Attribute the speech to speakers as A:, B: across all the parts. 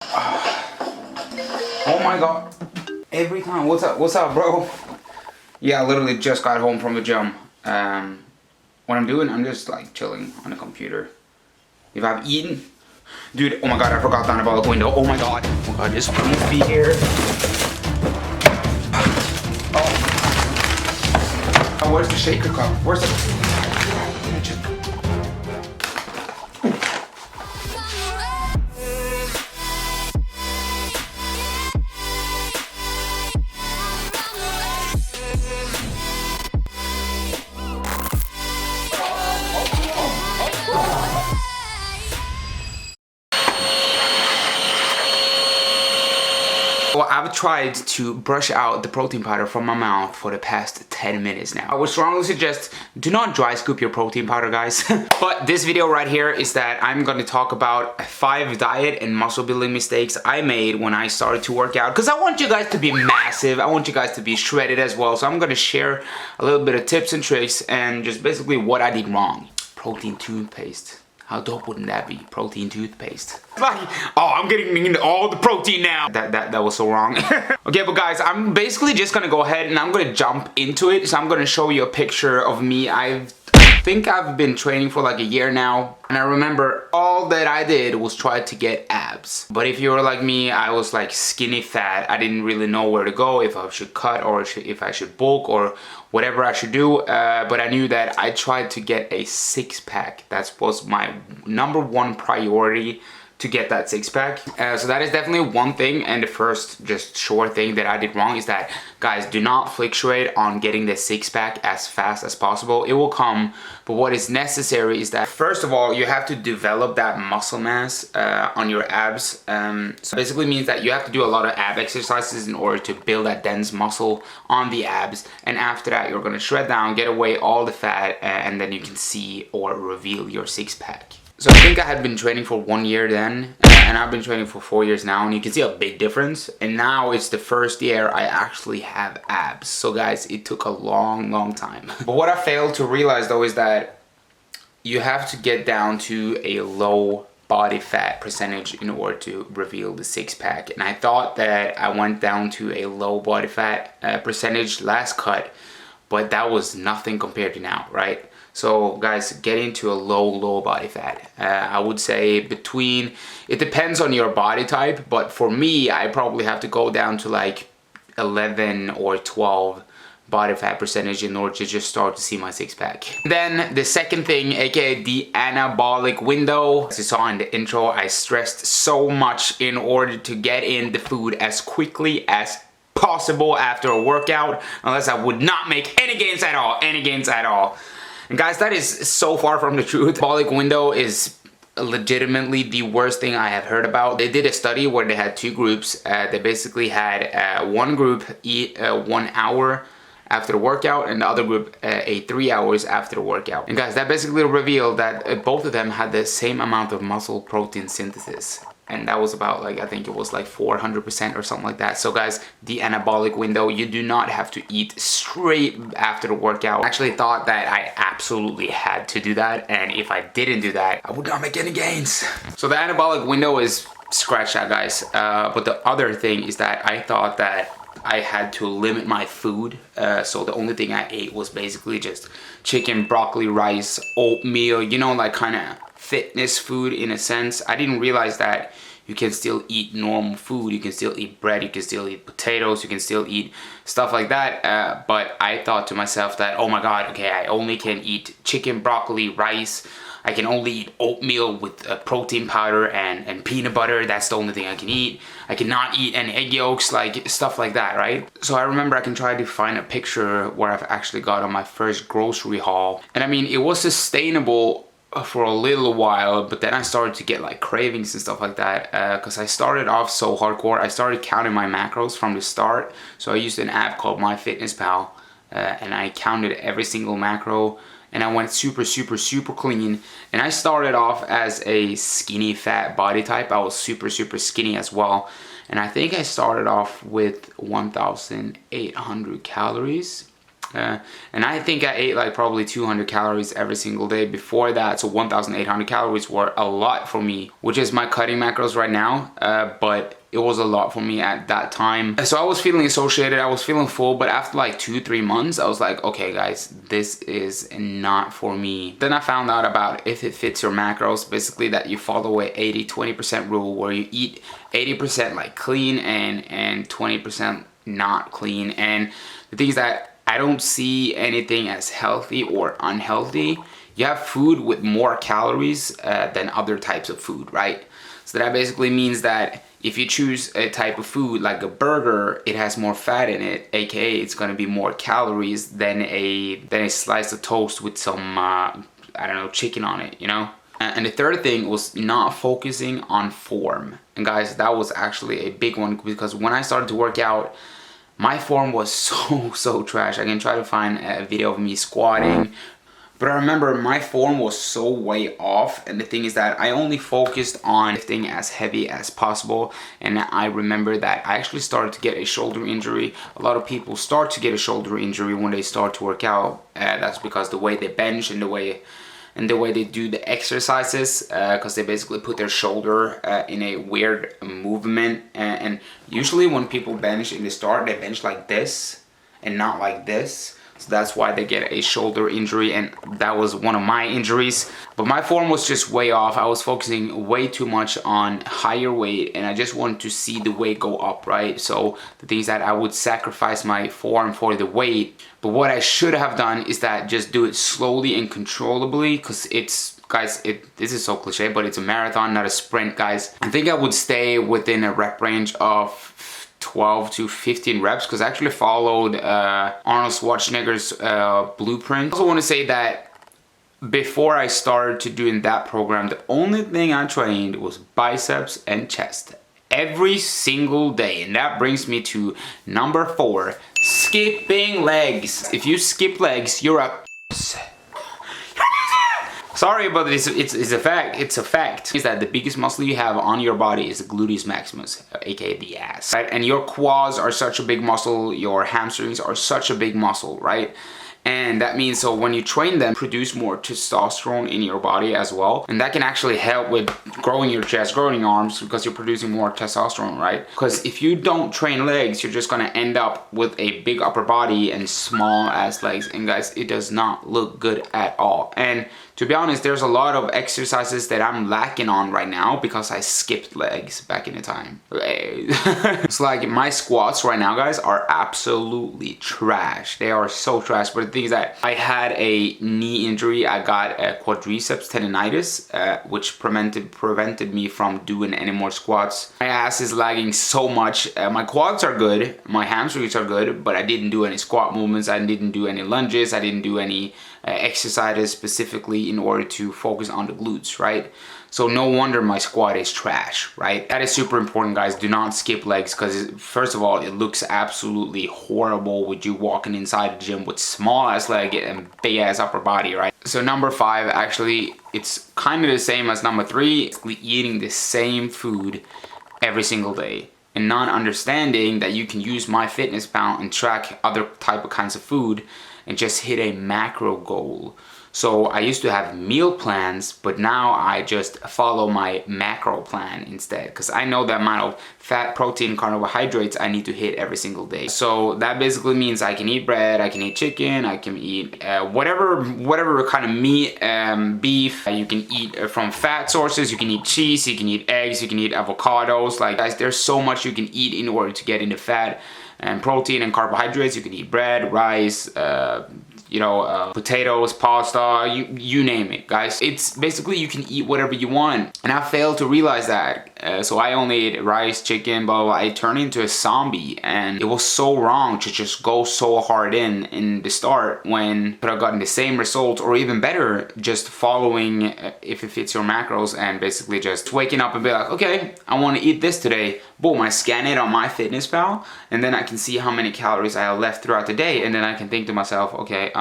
A: Oh my god. Every time. What's up, bro? Yeah, I literally just got home from the gym. What I'm doing, I'm just like chilling on the computer. If I've eaten, dude, oh my god, I forgot the anabolic window. Oh my god, this won't be here. Oh, where's the shaker cup? Where's the... Well, I've tried to brush out the protein powder from my mouth for the past 10 minutes now. I would strongly suggest do not dry scoop your protein powder, guys. But this video right here is that I'm going to talk about 5 diet and muscle building mistakes I made when I started to work out. Because I want you guys to be massive. I want you guys to be shredded as well. So I'm going to share a little bit of tips and tricks and just basically what I did wrong. Protein toothpaste. How dope wouldn't that be? Protein toothpaste. Like, oh, I'm getting into all the protein now. That was so wrong. Okay, but guys, I'm basically just gonna go ahead and I'm gonna jump into it. So I'm gonna show you a picture of me. I think I've been training for like a year now. And I remember all that I did was try to get abs. But if you were like me, I was like skinny fat. I didn't really know where to go, if I should cut or if I should bulk or whatever I should do. But I knew that I tried to get a 6-pack. That was my #1 priority, to get that 6-pack. So that is definitely one thing, and the first just sure thing that I did wrong is that, guys, do not fluctuate on getting the 6-pack as fast as possible. It will come, but what is necessary is that, first of all, you have to develop that muscle mass on your abs. So basically means that you have to do a lot of ab exercises in order to build that dense muscle on the abs, and after that you're gonna shred down, get away all the fat, and then you can see or reveal your 6-pack. So I think I had been training for 1 year then, and I've been training for 4 years now, and you can see a big difference. And now it's the first year I actually have abs. So guys, it took a long time. But what I failed to realize though is that you have to get down to a low body fat percentage in order to reveal the 6-pack. And I thought that I went down to a low body fat percentage last cut, but that was nothing compared to now, right? So guys, get into a low body fat. I would say between, it depends on your body type, but for me, I probably have to go down to like 11 or 12 body fat percentage in order to just start to see my 6-pack. Then the second thing, aka the anabolic window. As you saw in the intro, I stressed so much in order to get in the food as quickly as possible after a workout, unless I would not make any gains at all. And guys, that is so far from the truth. Anabolic window is legitimately the worst thing I have heard about. They did a study where they had 2 groups. They basically had one group eat 1 hour after the workout, and the other group ate 3 hours after the workout. And guys, that basically revealed that both of them had the same amount of muscle protein synthesis. And that was about like, I think it was like 400% or something like that. So guys, the anabolic window, you do not have to eat straight after the workout. I actually thought that I absolutely had to do that, and if I didn't do that, I would not make any gains. So the anabolic window is scratch that, guys. But the other thing is that I thought that I had to limit my food. So the only thing I ate was basically just chicken, broccoli, rice, oatmeal, you know, like kind of fitness food in a sense. I didn't realize that you can still eat normal food. You can still eat bread, you can still eat potatoes, you can still eat stuff like that. But I thought to myself that, oh my god, okay, I only can eat chicken, broccoli, rice. I can only eat oatmeal with protein powder and peanut butter. That's the only thing I can eat. I cannot eat any egg yolks, like stuff like that, right? So I remember I can try to find a picture where I've actually got on my first grocery haul. And I mean, it was sustainable for a little while, but then I started to get like cravings and stuff like that, because I started off so hardcore. I started counting my macros from the start. So I used an app called MyFitnessPal, and I counted every single macro, and I went super clean. And I started off as a skinny fat body type. I was super skinny as well, and I think I started off with 1,800 calories. And I think I ate like probably 200 calories every single day before that, so 1,800 calories were a lot for me, which is my cutting macros right now, but it was a lot for me at that time. So I was feeling associated, I was feeling full, but after like 2-3 months, I was like, okay guys, this is not for me. Then I found out about if it fits your macros, basically that you follow a 80-20% rule where you eat 80% like clean and 20% not clean. And the thing is that I don't see anything as healthy or unhealthy. You have food with more calories than other types of food, right? So that basically means that if you choose a type of food like a burger, it has more fat in it, aka it's gonna be more calories than a slice of toast with some I don't know, chicken on it, you know? And the third thing was not focusing on form. And guys, that was actually a big one, because when I started to work out, my form was so trash. I can try to find a video of me squatting, but I remember my form was so way off. And the thing is that I only focused on lifting as heavy as possible. And I remember that I actually started to get a shoulder injury. A lot of people start to get a shoulder injury when they start to work out. That's because the way they bench and the way they do the exercises, because they basically put their shoulder in a weird movement, and usually when people bench in the start, they bench like this and not like this. So that's why they get a shoulder injury, and that was one of my injuries. But my form was just way off. I was focusing way too much on higher weight, and I just wanted to see the weight go up, right? So the thing is that I would sacrifice my form for the weight. But what I should have done is that just do it slowly and controllably, because it's, guys, this is so cliche, but it's a marathon, not a sprint, guys. I think I would stay within a rep range of 12 to 15 reps, because I actually followed Arnold Schwarzenegger's blueprint. I also want to say that before I started to doing that program, the only thing I trained was biceps and chest every single day. And that brings me to number 4, skipping legs. If you skip legs, you're a sorry, but it's a fact. It's a fact. Is that the biggest muscle you have on your body is the gluteus maximus, aka the ass, right? And your quads are such a big muscle. Your hamstrings are such a big muscle, right? And that means, so when you train them, produce more testosterone in your body as well. And that can actually help with growing your chest, growing your arms, because you're producing more testosterone, right? Because if you don't train legs, you're just gonna end up with a big upper body and small ass legs. And guys, it does not look good at all. And to be honest, there's a lot of exercises that I'm lacking on right now because I skipped legs back in the time. It's like my squats right now, guys, are absolutely trash. They are so trash. But the thing is that I had a knee injury. I got a quadriceps tendonitis, which prevented me from doing any more squats. My ass is lagging so much. My quads are good, my hamstrings are good, but I didn't do any squat movements. I didn't do any lunges. I didn't do any exercises specifically in order to focus on the glutes, right? So no wonder my squat is trash, right? That is super important, guys. Do not skip legs, because first of all, it looks absolutely horrible with you walking inside the gym with small ass leg and big ass upper body, right? So number 5, actually, it's kind of the same as number 3, eating the same food every single day, and not understanding that you can use MyFitnessPal and track other type of kinds of food and just hit a macro goal. So I used to have meal plans, but now I just follow my macro plan instead, because I know the amount of fat, protein, carbohydrates I need to hit every single day. So that basically means I can eat bread, I can eat chicken, I can eat whatever kind of meat, beef. You can eat from fat sources, you can eat cheese, you can eat eggs, you can eat avocados. Like, guys, there's so much you can eat in order to get into fat and protein and carbohydrates. You can eat bread, rice, potatoes, pasta, you name it, guys. It's basically, you can eat whatever you want. And I failed to realize that. So I only ate rice, chicken, blah, blah. I turned into a zombie, and it was so wrong to just go so hard in the start when I could have gotten the same result, or even better, just following if it fits your macros, and basically just waking up and be like, okay, I want to eat this today. Boom, I scan it on MyFitnessPal, and then I can see how many calories I have left throughout the day, and then I can think to myself, okay,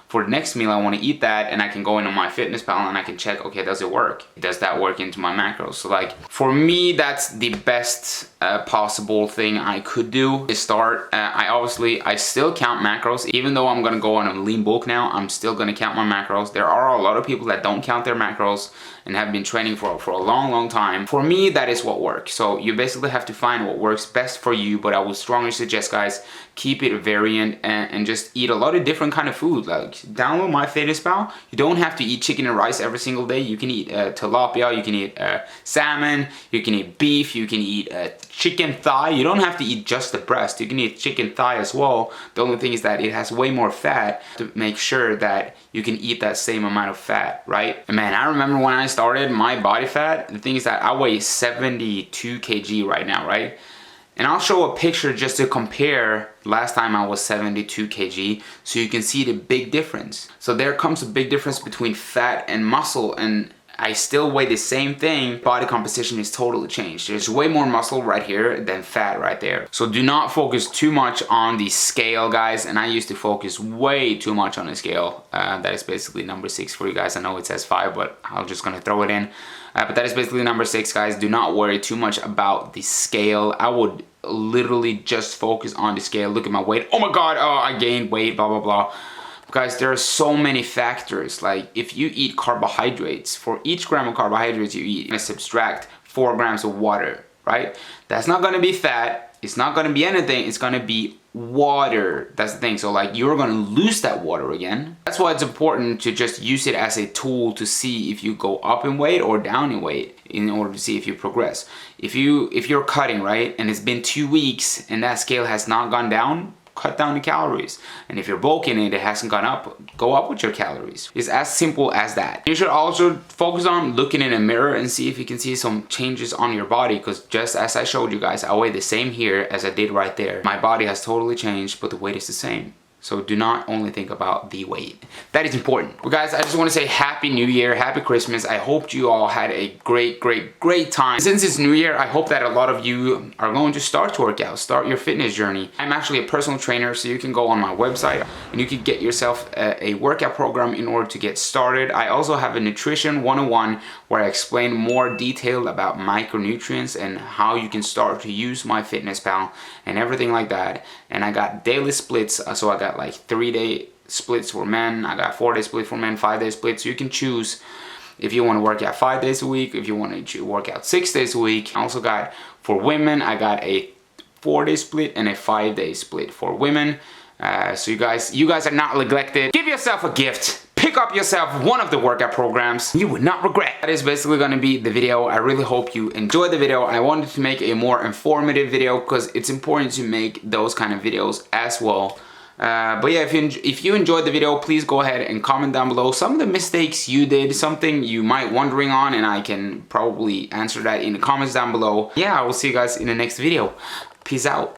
A: for the next meal I want to eat that, and I can go into my fitness pal and I can check, okay, does it work? Does that work into my macros? So like for me, that's the best possible thing I could do is start. I still count macros, even though I'm gonna go on a lean bulk now. I'm still gonna count my macros. There are a lot of people that don't count their macros and have been training for a long time. For me, that is what works. So you basically have to find what works best for you, but I would strongly suggest, guys, keep it variant and just eat a lot of different kind of food. Like download my fitness pal. You don't have to eat chicken and rice every single day. You can eat tilapia, you can eat salmon, you can eat beef, you can eat chicken thigh. You don't have to eat just the breast. You can eat chicken thigh as well. The only thing is that it has way more fat, to make sure that you can eat that same amount of fat, right? And man, I remember when I started, my body fat, the thing is that I weigh 72 kg right now, right? And I'll show a picture just to compare last time I was 72 kg, so you can see the big difference. So there comes a big difference between fat and muscle, and I still weigh the same thing. Body composition is totally changed. There's way more muscle right here than fat right there. So do not focus too much on the scale, guys. And I used to focus way too much on the scale. That is basically number 6 for you guys. I know it says 5, but I'm just gonna throw it in. But that is basically number 6, guys. Do not worry too much about the scale. I would literally just focus on the scale. Look at my weight. Oh my God, oh, I gained weight, blah, blah, blah. Guys, there are so many factors. Like if you eat carbohydrates, for each gram of carbohydrates you eat, you subtract 4 grams of water, right? That's not gonna be fat. It's not gonna be anything. It's gonna be water. That's the thing. So like you're gonna lose that water again. That's why it's important to just use it as a tool to see if you go up in weight or down in weight, in order to see if you progress. If you're cutting, right, and it's been 2 weeks and that scale has not gone down, cut down the calories. And if you're bulking and it hasn't gone up, go up with your calories. It's as simple as that. You should also focus on looking in a mirror and see if you can see some changes on your body, because just as I showed you guys, I weigh the same here as I did right there. My body has totally changed, but the weight is the same. So do not only think about the weight. That is important. Well guys, I just want to say Happy New Year, Happy Christmas. I hope you all had a great time. Since it's New Year, I hope that a lot of you are going to start to work out, start your fitness journey. I'm actually a personal trainer, so you can go on my website and you can get yourself a workout program in order to get started. I also have a nutrition 101 where I explain more detail about micronutrients and how you can start to use my fitness pal and everything like that. And I got daily splits, so I got like 3-day splits for men, I got 4-day split for men, 5-day split. So you can choose if you want to work out 5 days a week, if you want to work out 6 days a week. I also got, for women, I got a 4-day split and a 5-day split for women. So you guys are not neglected. Give yourself a gift. Pick up yourself one of the workout programs you would not regret. That is basically going to be the video. I really hope you enjoyed the video. I wanted to make a more informative video because it's important to make those kind of videos as well. But yeah, if you enjoyed the video, please go ahead and comment down below some of the mistakes you did, something you might wondering on, and I can probably answer that in the comments down below. Yeah, I will see you guys in the next video. Peace out.